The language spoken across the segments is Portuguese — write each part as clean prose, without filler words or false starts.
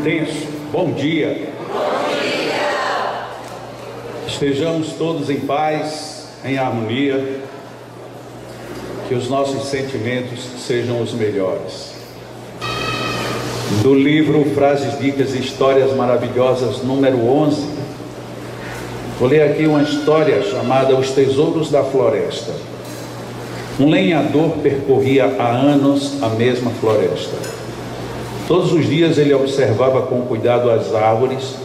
intenso. Bom dia. Bom dia. Estejamos todos em paz, em harmonia, que os nossos sentimentos sejam os melhores. Do livro Frases, Dicas e Histórias Maravilhosas, número 11, vou ler aqui uma história chamada Os Tesouros da Floresta. Um lenhador percorria há anos a mesma floresta. Todos os dias ele observava com cuidado as árvores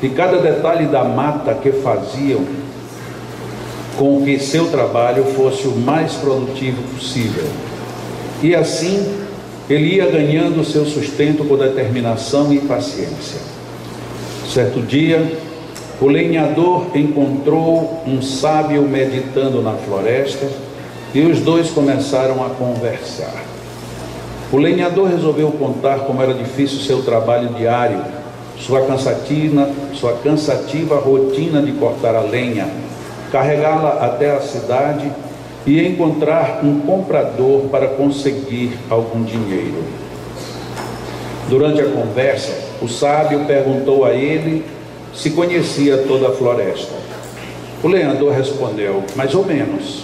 e cada detalhe da mata que faziam com que seu trabalho fosse o mais produtivo possível. E assim ele ia ganhando seu sustento com determinação e paciência. Certo dia, o lenhador encontrou um sábio meditando na floresta e os dois começaram a conversar. O lenhador resolveu contar como era difícil seu trabalho diário, sua cansativa rotina de cortar a lenha, carregá-la até a cidade e encontrar um comprador para conseguir algum dinheiro. Durante a conversa, o sábio perguntou a ele se conhecia toda a floresta. O lenhador respondeu: mais ou menos.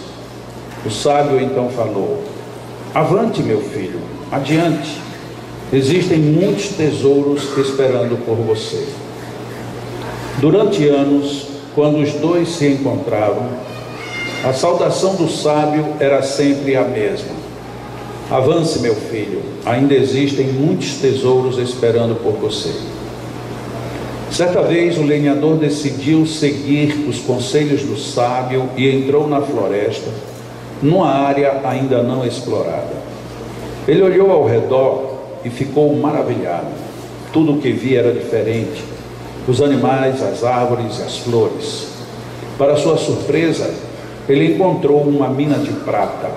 O sábio então falou: avante, meu filho, adiante. Existem muitos tesouros esperando por você. Durante anos, quando os dois se encontravam, a saudação do sábio era sempre a mesma: avance, meu filho, ainda existem muitos tesouros esperando por você. Certa vez o lenhador decidiu seguir os conselhos do sábio e entrou na floresta, numa área ainda não explorada. Ele olhou ao redor e ficou maravilhado. Tudo o que via era diferente: os animais, as árvores e as flores. Para sua surpresa, ele encontrou uma mina de prata.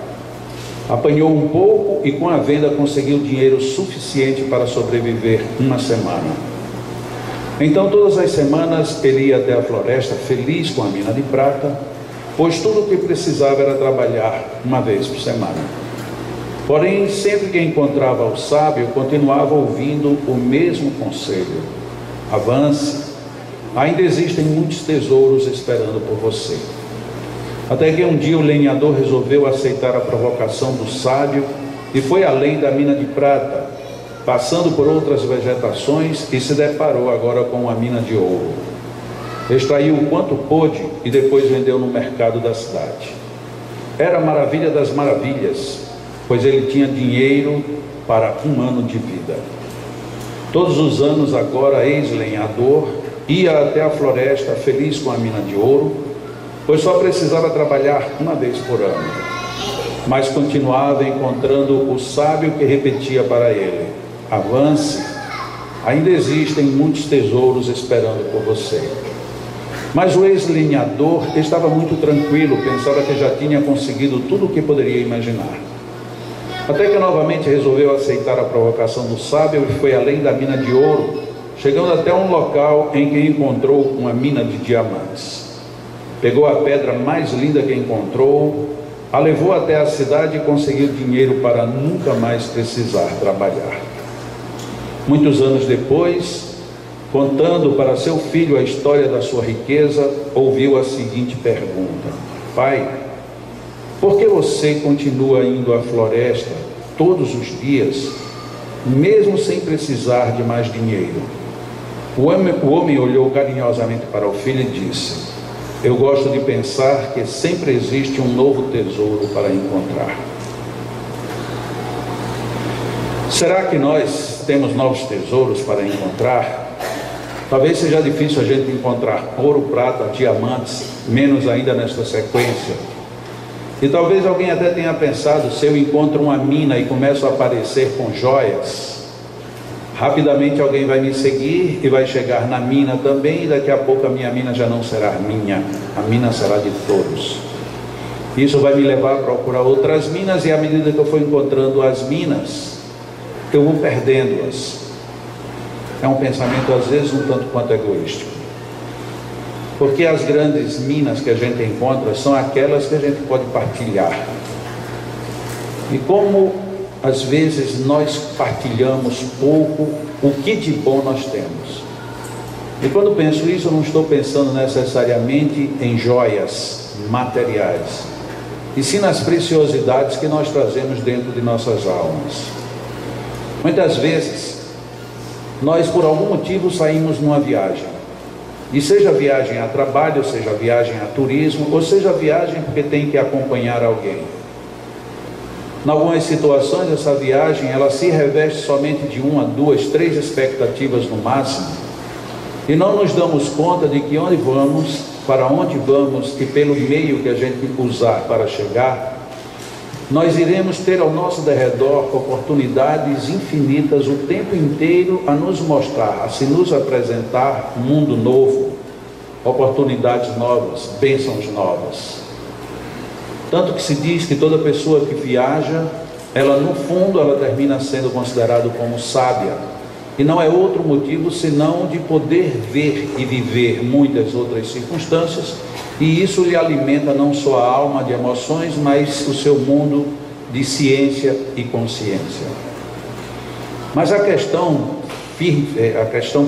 Apanhou um pouco e com a venda conseguiu dinheiro suficiente para sobreviver uma semana. Então todas as semanas ele ia até a floresta feliz com a mina de prata, pois tudo o que precisava era trabalhar uma vez por semana. Porém, sempre que encontrava o sábio, continuava ouvindo o mesmo conselho: avance, ainda existem muitos tesouros esperando por você. Até que um dia o lenhador resolveu aceitar a provocação do sábio e foi além da mina de prata, passando por outras vegetações, e se deparou agora com uma mina de ouro. Extraiu o quanto pôde e depois vendeu no mercado da cidade. Era a maravilha das maravilhas, pois ele tinha dinheiro para um ano de vida. Todos os anos agora, ex-lenhador ia até a floresta feliz com a mina de ouro, pois só precisava trabalhar uma vez por ano. Mas continuava encontrando o sábio que repetia para ele: avance, ainda existem muitos tesouros esperando por você. Mas o ex-lenhador estava muito tranquilo, pensava que já tinha conseguido tudo o que poderia imaginar. Até que novamente resolveu aceitar a provocação do sábio e foi além da mina de ouro, chegando até um local em que encontrou uma mina de diamantes. Pegou a pedra mais linda que encontrou, a levou até a cidade e conseguiu dinheiro para nunca mais precisar trabalhar. Muitos anos depois, contando para seu filho a história da sua riqueza, ouviu a seguinte pergunta: pai, por que você continua indo à floresta todos os dias, mesmo sem precisar de mais dinheiro? O homem olhou carinhosamente para o filho e disse: eu gosto de pensar que sempre existe um novo tesouro para encontrar. Será que nós temos novos tesouros para encontrar? Talvez seja difícil a gente encontrar ouro, prata, diamantes, menos ainda nesta sequência. E talvez alguém até tenha pensado: se eu encontro uma mina e começo a aparecer com joias, rapidamente alguém vai me seguir e vai chegar na mina também, e daqui a pouco a minha mina já não será minha, a mina será de todos. Isso vai me levar a procurar outras minas, e à medida que eu for encontrando as minas, eu vou perdendo-as. É um pensamento às vezes um tanto quanto egoístico, porque as grandes minas que a gente encontra são aquelas que a gente pode partilhar. E como às vezes nós partilhamos pouco o que de bom nós temos. E quando penso isso, eu não estou pensando necessariamente em joias materiais, e sim nas preciosidades que nós trazemos dentro de nossas almas. Muitas vezes, nós por algum motivo saímos numa viagem, e seja viagem a trabalho, seja viagem a turismo, ou seja viagem porque tem que acompanhar alguém. Em algumas situações, essa viagem, ela se reveste somente de 1, 2, 3 expectativas no máximo, e não nos damos conta de que onde vamos, para onde vamos e pelo meio que a gente usar para chegar, nós iremos ter ao nosso derredor oportunidades infinitas o tempo inteiro a nos mostrar, a se nos apresentar um mundo novo, oportunidades novas, bênçãos novas. Tanto que se diz que toda pessoa que viaja, ela no fundo, ela termina sendo considerada como sábia. E não é outro motivo senão de poder ver e viver muitas outras circunstâncias, e isso lhe alimenta não só a alma de emoções, mas o seu mundo de ciência e consciência. Mas a questão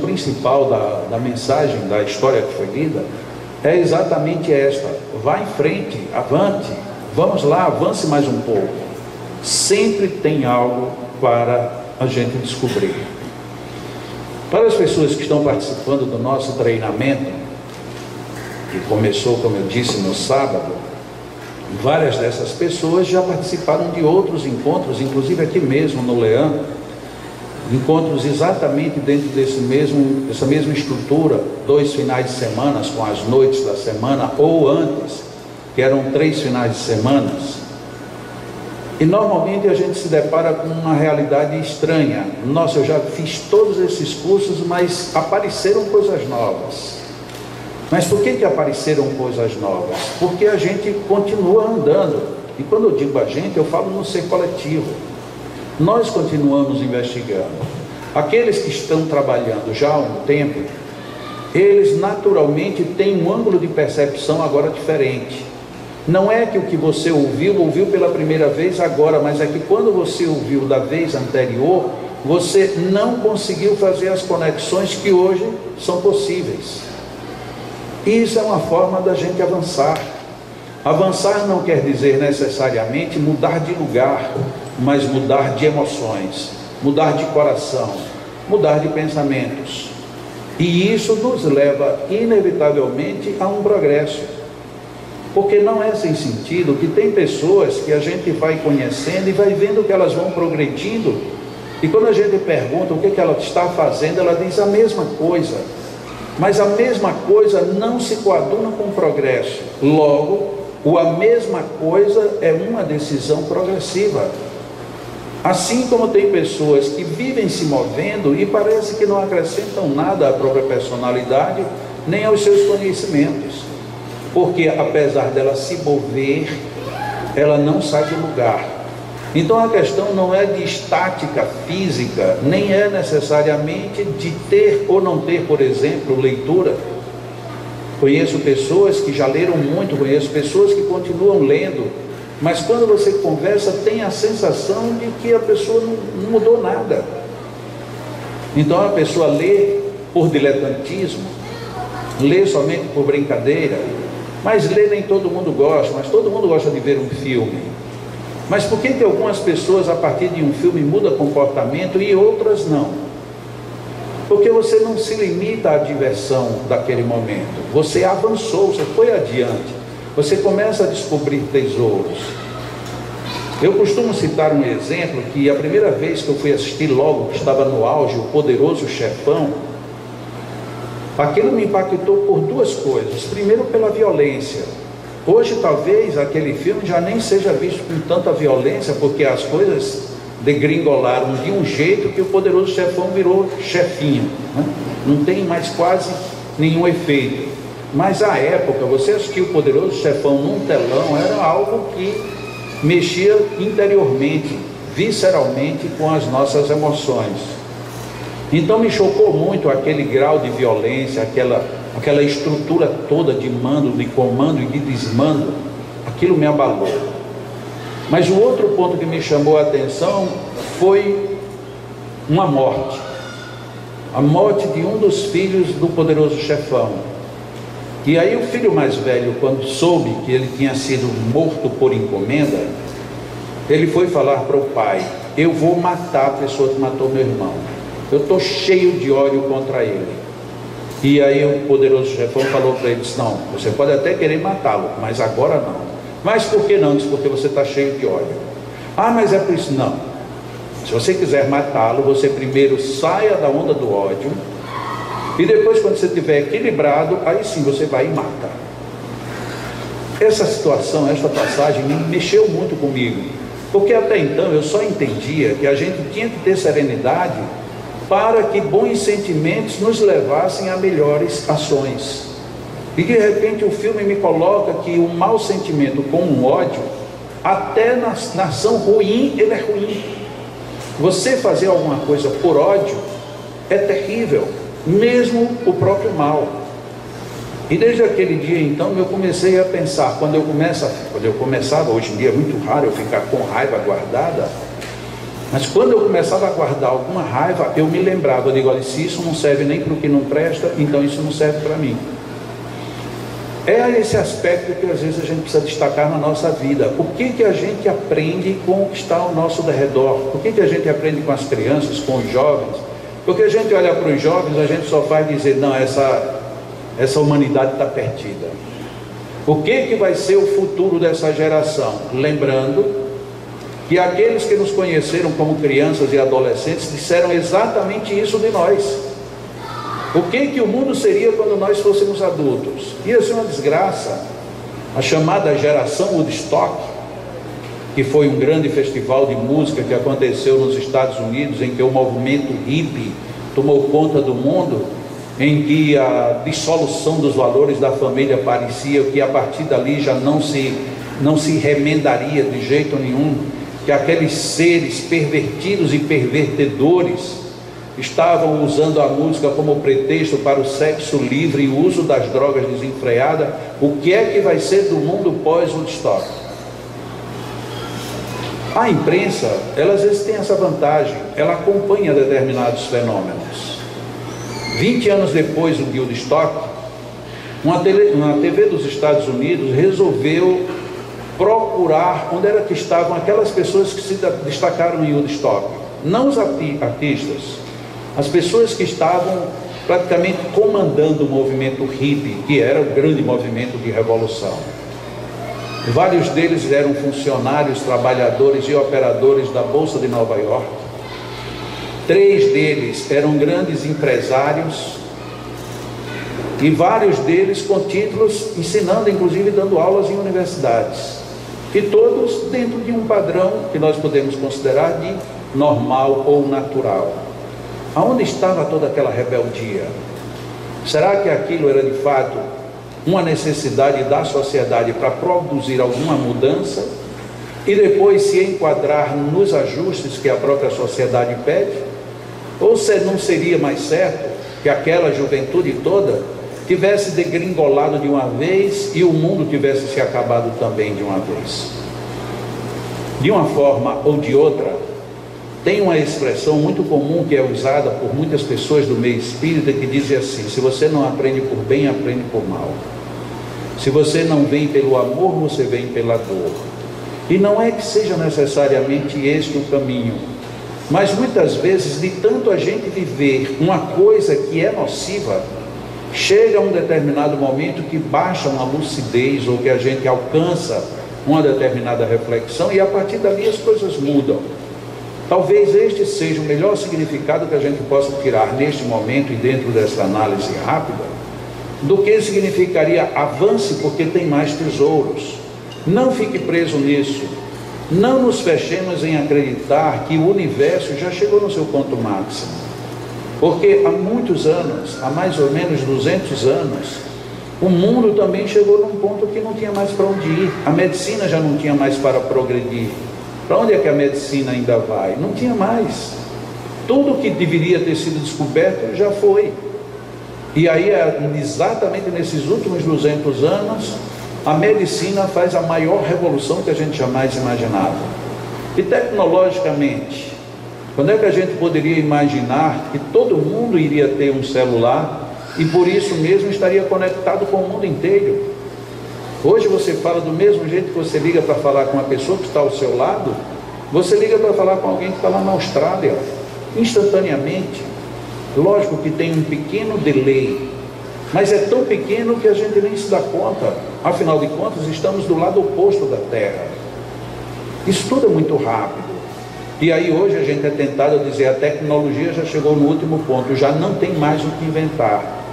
principal da mensagem, da história que foi lida, é exatamente esta: vá em frente, avante, vamos lá, avance mais um pouco. Sempre tem algo para a gente descobrir. Para as pessoas que estão participando do nosso treinamento, que começou, como eu disse, no sábado, várias dessas pessoas já participaram de outros encontros, inclusive aqui mesmo no Leão, encontros exatamente dentro dessa mesma estrutura, 2 finais de semana, com as noites da semana, ou antes, que eram 3 finais de semana. E normalmente a gente se depara com uma realidade estranha. Nossa, eu já fiz todos esses cursos, mas apareceram coisas novas. Mas por que apareceram coisas novas? Porque a gente continua andando. E quando eu digo a gente, eu falo no ser coletivo. Nós continuamos investigando. Aqueles que estão trabalhando já há um tempo, eles naturalmente têm um ângulo de percepção agora diferente. Não é que o que você ouviu pela primeira vez agora, mas é que quando você ouviu da vez anterior, você não conseguiu fazer as conexões que hoje são possíveis. E isso é uma forma da gente avançar. Avançar não quer dizer necessariamente mudar de lugar, mas mudar de emoções, mudar de coração, mudar de pensamentos. E isso nos leva inevitavelmente a um progresso. Porque não é sem sentido que tem pessoas que a gente vai conhecendo e vai vendo que elas vão progredindo, e quando a gente pergunta o que ela está fazendo, ela diz a mesma coisa, mas a mesma coisa não se coaduna com o progresso. Logo, a mesma coisa é uma decisão progressiva. Assim como tem pessoas que vivem se movendo e parece que não acrescentam nada à própria personalidade, nem aos seus conhecimentos. Porque apesar dela se mover, ela não sai do lugar. Então a questão não é de estática física, nem é necessariamente de ter ou não ter, por exemplo, leitura. Conheço pessoas que já leram muito, conheço pessoas que continuam lendo, mas quando você conversa, tem a sensação de que a pessoa não mudou nada. Então a pessoa lê por diletantismo, lê somente por brincadeira. Mas ler nem todo mundo gosta, mas todo mundo gosta de ver um filme. Mas por que algumas pessoas a partir de um filme mudam comportamento e outras não? Porque você não se limita à diversão daquele momento. Você avançou, você foi adiante. Você começa a descobrir tesouros. Eu costumo citar um exemplo que a primeira vez que eu fui assistir, logo que estava no auge, O Poderoso Chefão, aquilo me impactou por 2 coisas. Primeiro, pela violência. Hoje talvez aquele filme já nem seja visto com tanta violência, porque as coisas degringolaram de um jeito que o Poderoso Chefão virou chefinho, né? Não tem mais quase nenhum efeito. Mas à época, você assistir o Poderoso Chefão num telão era algo que mexia interiormente, visceralmente com as nossas emoções. Então me chocou muito aquele grau de violência, aquela estrutura toda de mando, de comando e de desmando. Aquilo me abalou. Mas o outro ponto que me chamou a atenção foi uma morte. a morte de um dos filhos do poderoso chefão. E aí o filho mais velho, quando soube que ele tinha sido morto por encomenda, ele foi falar para o pai: eu vou matar a pessoa que matou meu irmão, eu estou cheio de ódio contra ele. E aí o poderoso chefão falou para ele, disse: não, você pode até querer matá-lo, mas agora não. Mas por que não? Disse: porque você está cheio de ódio. Ah, mas é por isso. Não, se você quiser matá-lo, você primeiro saia da onda do ódio, e depois, quando você estiver equilibrado, aí sim você vai e mata. Essa situação, esta passagem me mexeu muito comigo, porque até então eu só entendia que a gente tinha que ter serenidade para que bons sentimentos nos levassem a melhores ações. E de repente o filme me coloca que o mau sentimento com o ódio, até na ação ruim, ele é ruim. Você fazer alguma coisa por ódio é terrível, mesmo o próprio mal. E desde aquele dia então eu comecei a pensar, quando eu começava, hoje em dia é muito raro eu ficar com raiva guardada, mas quando eu começava a guardar alguma raiva, eu me lembrava, eu digo: olha, se isso não serve nem para o que não presta, então isso não serve para mim. É esse aspecto que às vezes a gente precisa destacar na nossa vida. O que a gente aprende com o que está ao nosso redor? O que a gente aprende com as crianças, com os jovens? Porque a gente olha para os jovens, a gente só faz dizer: não, essa humanidade está perdida. O que vai ser o futuro dessa geração? Lembrando que aqueles que nos conheceram como crianças e adolescentes disseram exatamente isso de nós. O que o mundo seria quando nós fôssemos adultos? Ia ser uma desgraça. A chamada geração Woodstock, que foi um grande festival de música que aconteceu nos Estados Unidos, em que o movimento hippie tomou conta do mundo, em que a dissolução dos valores da família parecia que a partir dali já não se remendaria de jeito nenhum, que aqueles seres pervertidos e pervertedores estavam usando a música como pretexto para o sexo livre e o uso das drogas desenfreadas. O que é que vai ser do mundo pós-Woodstock? A imprensa, ela às vezes tem essa vantagem, ela acompanha determinados fenômenos. 20 anos depois do Woodstock, uma TV dos Estados Unidos resolveu procurar onde era que estavam aquelas pessoas que se destacaram em Woodstock. Não os artistas, as pessoas que estavam praticamente comandando o movimento hippie, que era o grande movimento de revolução. Vários deles eram funcionários, trabalhadores e operadores da Bolsa de Nova York. 3 deles eram grandes empresários e vários deles com títulos, ensinando, inclusive dando aulas em universidades, e todos dentro de um padrão que nós podemos considerar de normal ou natural. Aonde estava toda aquela rebeldia? Será que aquilo era de fato uma necessidade da sociedade para produzir alguma mudança e depois se enquadrar nos ajustes que a própria sociedade pede? Ou se não seria mais certo que aquela juventude toda tivesse degringolado de uma vez e o mundo tivesse se acabado também de uma vez? De uma forma ou de outra, tem uma expressão muito comum que é usada por muitas pessoas do meio espírita que dizem assim: se você não aprende por bem, aprende por mal. Se você não vem pelo amor, você vem pela dor. E não é que seja necessariamente este o caminho, mas muitas vezes, de tanto a gente viver uma coisa que é nociva, chega a um determinado momento que baixa uma lucidez, ou que a gente alcança uma determinada reflexão, e a partir dali as coisas mudam. Talvez este seja o melhor significado que a gente possa tirar neste momento e dentro dessa análise rápida, do que significaria avance porque tem mais tesouros. Não fique preso nisso. Não nos fechemos em acreditar que o universo já chegou no seu ponto máximo. Porque há muitos anos, há mais ou menos 200 anos, o mundo também chegou num ponto que não tinha mais para onde ir. A medicina já não tinha mais para progredir. Para onde é que a medicina ainda vai? Não tinha mais. Tudo que deveria ter sido descoberto já foi. E aí, exatamente nesses últimos 200 anos, a medicina faz a maior revolução que a gente jamais imaginava. E tecnologicamente, Quando é que a gente poderia imaginar que todo mundo iria ter um celular e por isso mesmo estaria conectado com o mundo inteiro? Hoje você fala do mesmo jeito que você liga para falar com uma pessoa que está ao seu lado, você liga para falar com alguém que está lá na Austrália, instantaneamente. Lógico que tem um pequeno delay, mas é tão pequeno que a gente nem se dá conta. Afinal de contas, estamos do lado oposto da Terra. Isso tudo é muito rápido. E aí hoje a gente é tentado a dizer, a tecnologia já chegou no último ponto, já não tem mais o que inventar.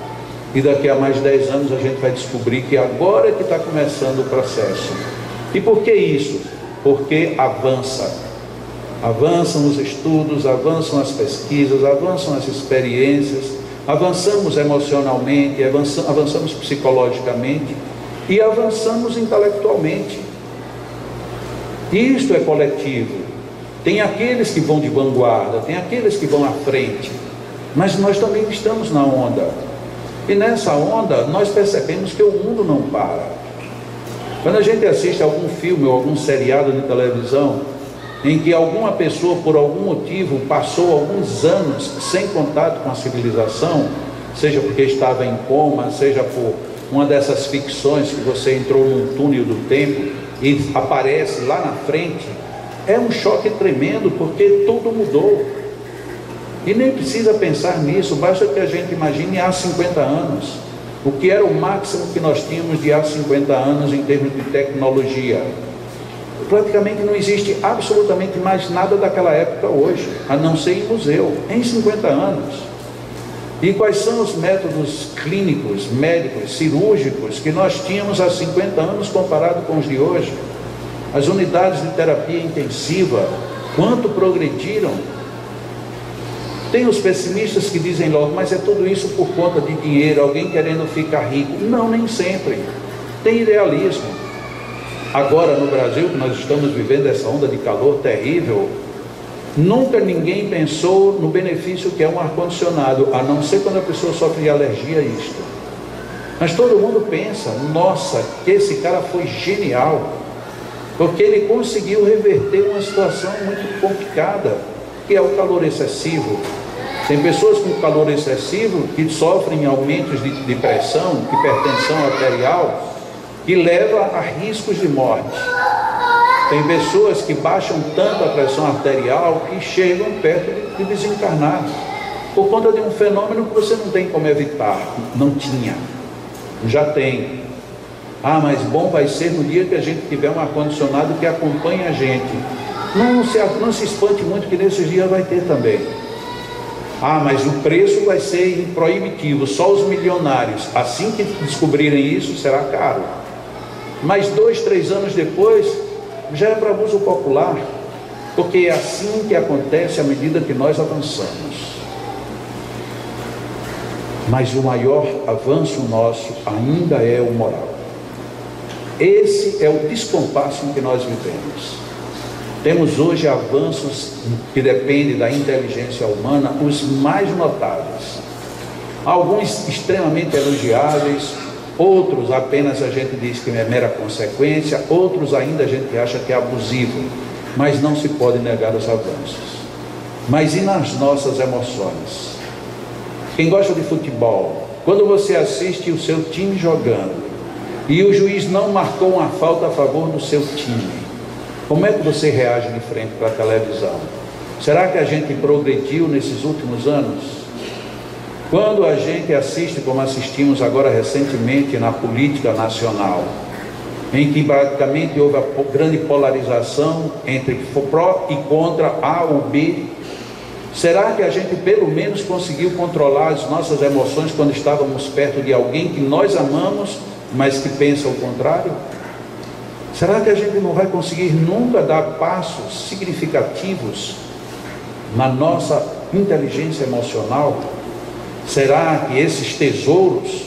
E daqui a mais 10 anos a gente vai descobrir que agora é que está começando o processo. E por que isso? Porque avançam os estudos, avançam as pesquisas, avançam as experiências, avançamos emocionalmente, avançamos psicologicamente e avançamos intelectualmente. Isto é coletivo. Tem aqueles que vão de vanguarda, tem aqueles que vão à frente, mas nós também estamos na onda. E nessa onda nós percebemos que o mundo não para. Quando a gente assiste algum filme ou algum seriado de televisão em que alguma pessoa por algum motivo passou alguns anos sem contato com a civilização, seja porque estava em coma, seja por uma dessas ficções que você entrou num túnel do tempo e aparece lá na frente, é um choque tremendo, porque tudo mudou. E nem precisa pensar nisso, basta que a gente imagine há 50 anos, o que era o máximo que nós tínhamos de há 50 anos em termos de tecnologia. Praticamente não existe absolutamente mais nada daquela época hoje, a não ser em museu, em 50 anos. E quais são os métodos clínicos, médicos, cirúrgicos que nós tínhamos há 50 anos comparado com os de hoje? As unidades de terapia intensiva, quanto progrediram? Tem os pessimistas que dizem logo, mas é tudo isso por conta de dinheiro, alguém querendo ficar rico. Não, nem sempre. Tem idealismo. Agora no Brasil, que nós estamos vivendo essa onda de calor terrível, nunca ninguém pensou no benefício que é um ar-condicionado, a não ser quando a pessoa sofre de alergia a isto. Mas todo mundo pensa, nossa, que esse cara foi genial, porque ele conseguiu reverter uma situação muito complicada, que é o calor excessivo. Tem pessoas com calor excessivo que sofrem aumentos de pressão, hipertensão arterial, que leva a riscos de morte. Tem pessoas que baixam tanto a pressão arterial que chegam perto de desencarnar, por conta de um fenômeno que você não tem como evitar. Não tinha, já tem. Ah, mas bom vai ser no dia que a gente tiver um ar-condicionado que acompanhe a gente. Não se espante muito, que nesses dias vai ter também. Ah, mas o preço vai ser proibitivo, só os milionários. Assim que descobrirem isso, será caro. Mas 2, 3 anos depois, já é para uso popular, porque é assim que acontece à medida que nós avançamos. Mas o maior avanço nosso ainda é o moral. Esse é o descompasso em que nós vivemos. Temos hoje avanços que dependem da inteligência humana, os mais notáveis. Alguns extremamente elogiáveis, outros apenas a gente diz que é mera consequência, outros ainda a gente acha que é abusivo, mas não se pode negar os avanços. Mas e nas nossas emoções? Quem gosta de futebol, quando você assiste o seu time jogando e o juiz não marcou uma falta a favor do seu time, como é que você reage de frente para a televisão? Será que a gente progrediu nesses últimos anos? Quando a gente assiste, como assistimos agora recentemente na política nacional, em que praticamente houve a grande polarização entre pró e contra A ou B, será que a gente pelo menos conseguiu controlar as nossas emoções quando estávamos perto de alguém que nós amamos, mas que pensa o contrário? Será que a gente não vai conseguir nunca dar passos significativos na nossa inteligência emocional? Será que esses tesouros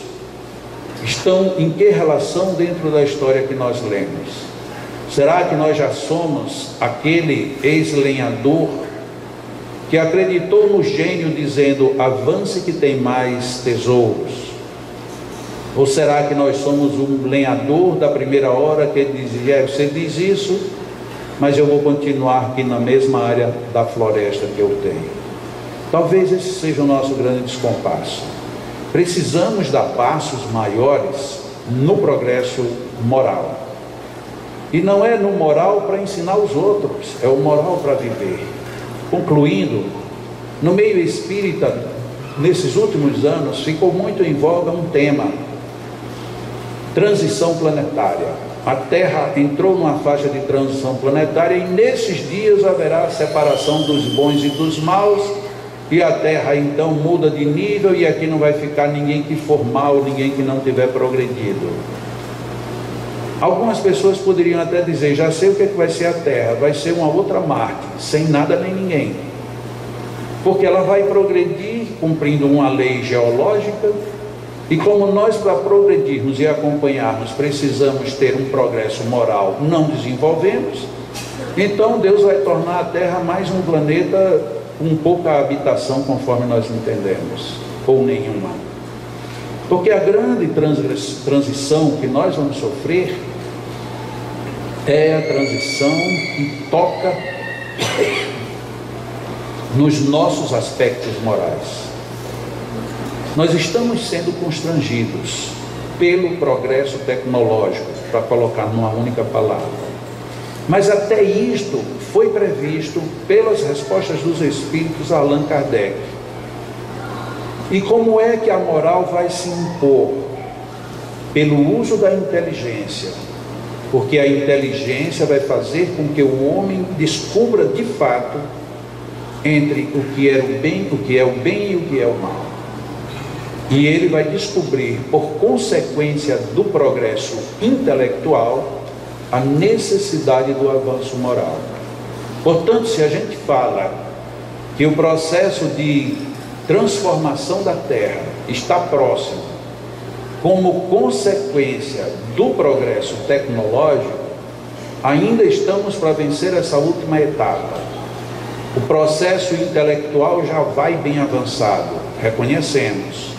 estão em que relação dentro da história que nós lemos? Será que nós já somos aquele ex-lenhador que acreditou no gênio dizendo, avance que tem mais tesouros? Ou será que nós somos um lenhador da primeira hora que dizia, você diz isso, mas eu vou continuar aqui na mesma área da floresta que eu tenho. Talvez esse seja o nosso grande descompasso. Precisamos dar passos maiores no progresso moral. E não é no moral para ensinar os outros, é o moral para viver. Concluindo, no meio espírita, nesses últimos anos, ficou muito em voga um tema: transição planetária. A Terra entrou numa faixa de transição planetária e nesses dias haverá a separação dos bons e dos maus, e a Terra então muda de nível, e aqui não vai ficar ninguém que for mal, ninguém que não tiver progredido. Algumas pessoas poderiam até dizer: já sei o que vai ser a Terra, vai ser uma outra Marte, sem nada nem ninguém, porque ela vai progredir cumprindo uma lei geológica, e como nós, para progredirmos e acompanharmos, precisamos ter um progresso moral, não desenvolvemos, então Deus vai tornar a Terra mais um planeta com pouca habitação, conforme nós entendemos, ou nenhuma. Porque a grande transição que nós vamos sofrer é a transição que toca nos nossos aspectos morais. Nós estamos sendo constrangidos pelo progresso tecnológico, para colocar numa única palavra. Mas até isto foi previsto pelas respostas dos Espíritos a Allan Kardec. E como é que a moral vai se impor? Pelo uso da inteligência, porque a inteligência vai fazer com que o homem descubra de fato entre o que é o bem e o que é o mal. E ele vai descobrir, por consequência do progresso intelectual, a necessidade do avanço moral. Portanto, se a gente fala que o processo de transformação da Terra está próximo, como consequência do progresso tecnológico, ainda estamos para vencer essa última etapa. O processo intelectual já vai bem avançado, reconhecemos.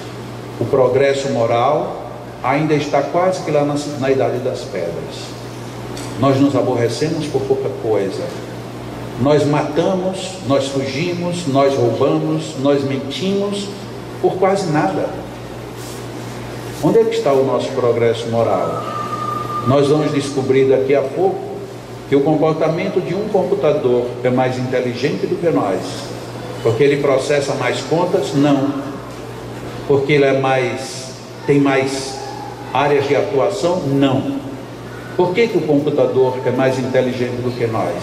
O progresso moral ainda está quase que lá na idade das pedras. Nós nos aborrecemos por pouca coisa. Nós matamos, nós fugimos, nós roubamos, nós mentimos por quase nada. Onde é que está o nosso progresso moral? Nós vamos descobrir daqui a pouco que o comportamento de um computador é mais inteligente do que nós. Porque ele processa mais contas? Não. Porque ele tem mais áreas de atuação? Não. Por que o computador é mais inteligente do que nós?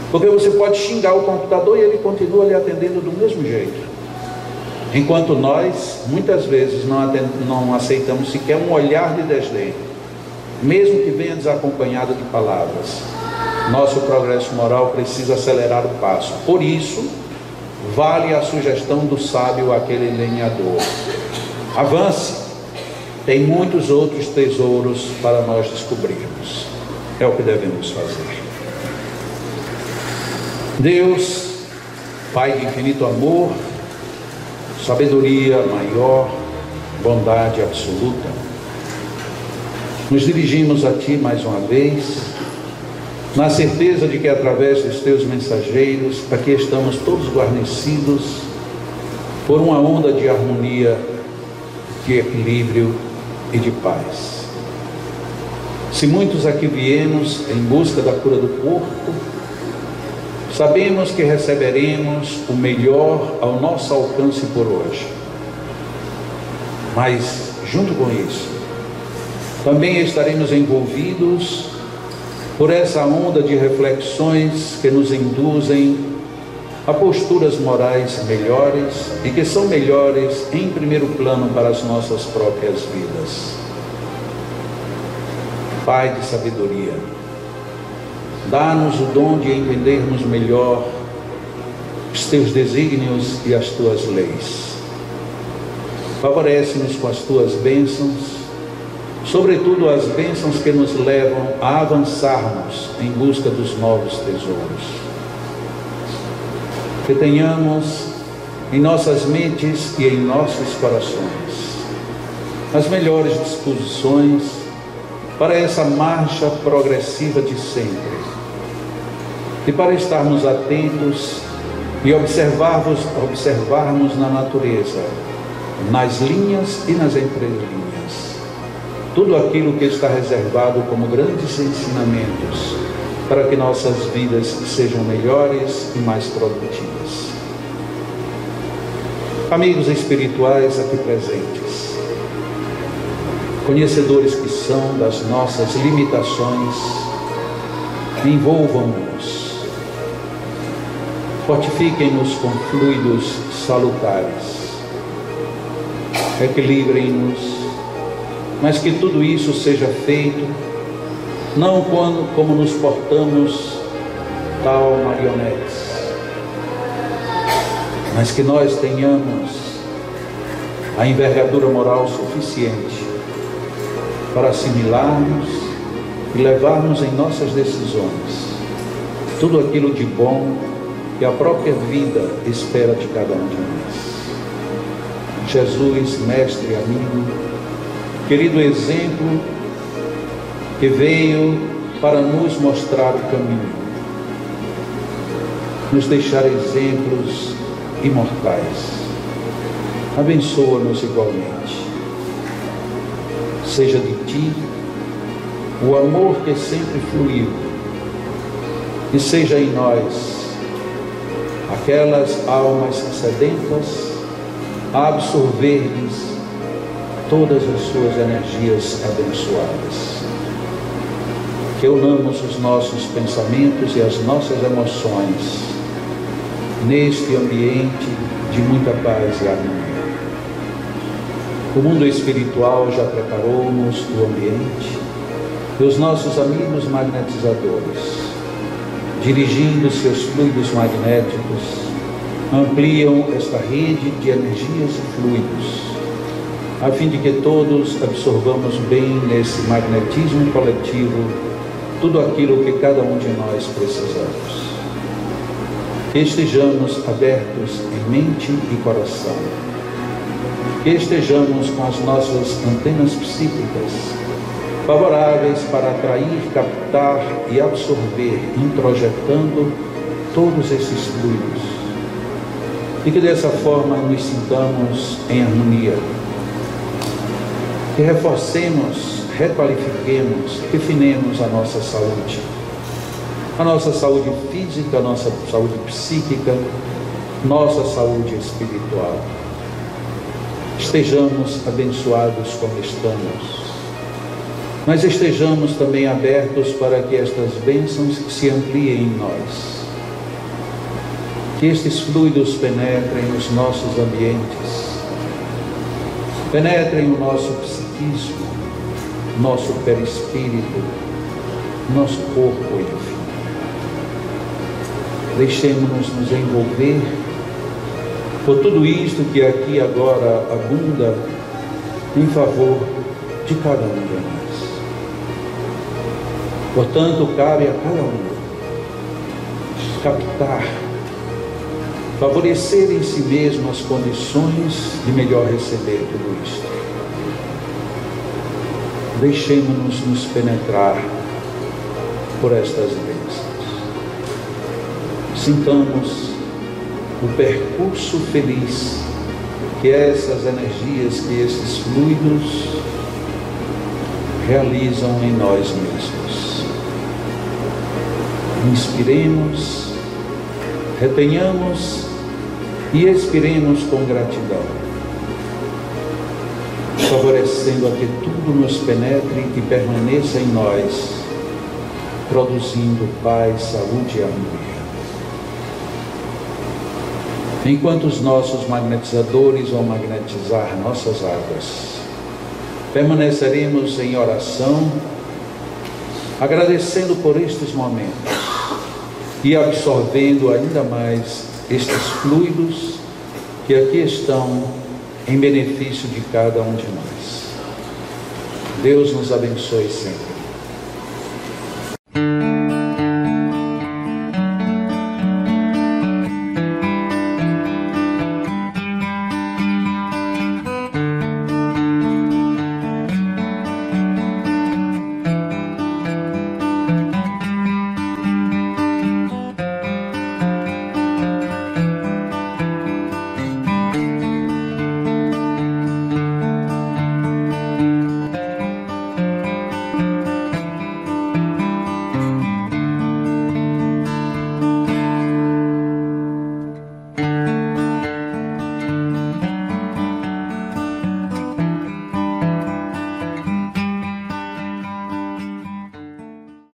Porque você pode xingar o computador e ele continua lhe atendendo do mesmo jeito. Enquanto nós, muitas vezes, não aceitamos sequer um olhar de desdém, mesmo que venha desacompanhado de palavras. Nosso progresso moral precisa acelerar o passo. Por isso, vale a sugestão do sábio aquele lenhador: avance, tem muitos outros tesouros para nós descobrirmos. É o que devemos fazer. Deus, Pai de infinito amor, sabedoria maior, bondade absoluta, nos dirigimos a Ti mais uma vez, na certeza de que através dos Teus mensageiros, aqui estamos todos guarnecidos por uma onda de harmonia, de equilíbrio e de paz. Se muitos aqui viemos em busca da cura do corpo, sabemos que receberemos o melhor ao nosso alcance por hoje. Mas, junto com isso, também estaremos envolvidos por essa onda de reflexões que nos induzem a posturas morais melhores e que são melhores em primeiro plano para as nossas próprias vidas. Pai de sabedoria, dá-nos o dom de entendermos melhor os Teus desígnios e as Tuas leis. Favorece-nos com as Tuas bênçãos, sobretudo as bênçãos que nos levam a avançarmos em busca dos novos tesouros. Que tenhamos em nossas mentes e em nossos corações as melhores disposições para essa marcha progressiva de sempre, e para estarmos atentos e observarmos na natureza, nas linhas e nas entrelinhas, tudo aquilo que está reservado como grandes ensinamentos para que nossas vidas sejam melhores e mais produtivas. Amigos espirituais aqui presentes, conhecedores que são das nossas limitações, envolvam-nos, fortifiquem-nos com fluidos salutares, equilibrem-nos, mas que tudo isso seja feito não como nos portamos tal marionetes, mas que nós tenhamos a envergadura moral suficiente para assimilarmos e levarmos em nossas decisões tudo aquilo de bom que a própria vida espera de cada um de nós. Jesus, mestre e amigo, querido exemplo que veio para nos mostrar o caminho, nos deixar exemplos imortais. Abençoa-nos igualmente. Seja de ti o amor que sempre fluiu, e seja em nós aquelas almas sedentas a absorver-lhes todas as suas energias abençoadas. Que unamos os nossos pensamentos e as nossas emoções neste ambiente de muita paz e harmonia. O mundo espiritual já preparou-nos o ambiente e os nossos amigos magnetizadores, dirigindo seus fluidos magnéticos, ampliam esta rede de energias e fluidos, a fim de que todos absorvamos bem nesse magnetismo coletivo tudo aquilo que cada um de nós precisamos. Que estejamos abertos em mente e coração, que estejamos com as nossas antenas psíquicas favoráveis para atrair, captar e absorver, introjetando todos esses fluidos, e que dessa forma nos sintamos em harmonia, que reforcemos, requalifiquemos, refinemos a nossa saúde física, a nossa saúde psíquica, nossa saúde espiritual. Estejamos abençoados como estamos, mas estejamos também abertos para que estas bênçãos se ampliem em nós, que estes fluidos penetrem nos nossos ambientes, penetrem o nosso psiquismo, nosso perispírito, nosso corpo, enfim. Deixemos-nos nos envolver por tudo isto que aqui agora abunda em favor de cada um de nós. Portanto, cabe a cada um captar, favorecer em si mesmo as condições de melhor receber tudo isto. Deixemos-nos nos penetrar por estas bênçãos. Sintamos o percurso feliz que essas energias, que esses fluidos realizam em nós mesmos. Inspiremos, retenhamos e expiremos com gratidão, favorecendo a que tudo nos penetre e permaneça em nós, produzindo paz, saúde e harmonia. Enquanto os nossos magnetizadores vão magnetizar nossas águas, permaneceremos em oração, agradecendo por estes momentos e absorvendo ainda mais estes fluidos que aqui estão em benefício de cada um de nós. Deus nos abençoe sempre.